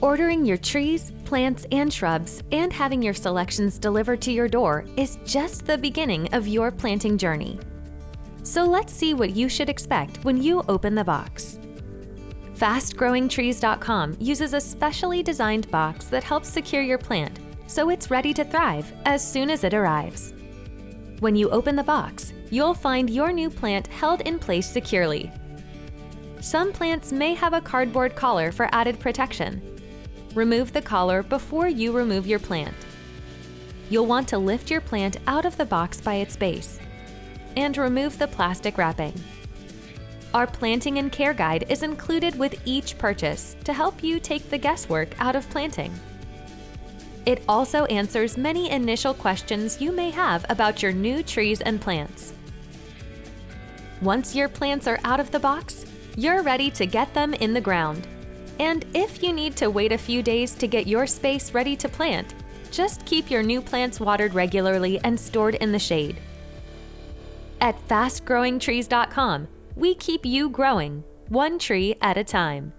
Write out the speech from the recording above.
Ordering your trees, plants, and shrubs, and having your selections delivered to your door is just the beginning of your planting journey. So let's see what you should expect when you open the box. FastGrowingTrees.com uses a specially designed box that helps secure your plant so it's ready to thrive as soon as it arrives. When you open the box, you'll find your new plant held in place securely. Some plants may have a cardboard collar for added protection. Remove the collar before you remove your plant. You'll want to lift your plant out of the box by its base and remove the plastic wrapping. Our planting and care guide is included with each purchase to help you take the guesswork out of planting. It also answers many initial questions you may have about your new trees and plants. Once your plants are out of the box, you're ready to get them in the ground. And if you need to wait a few days to get your space ready to plant, just keep your new plants watered regularly and stored in the shade. At FastGrowingTrees.com, we keep you growing, one tree at a time.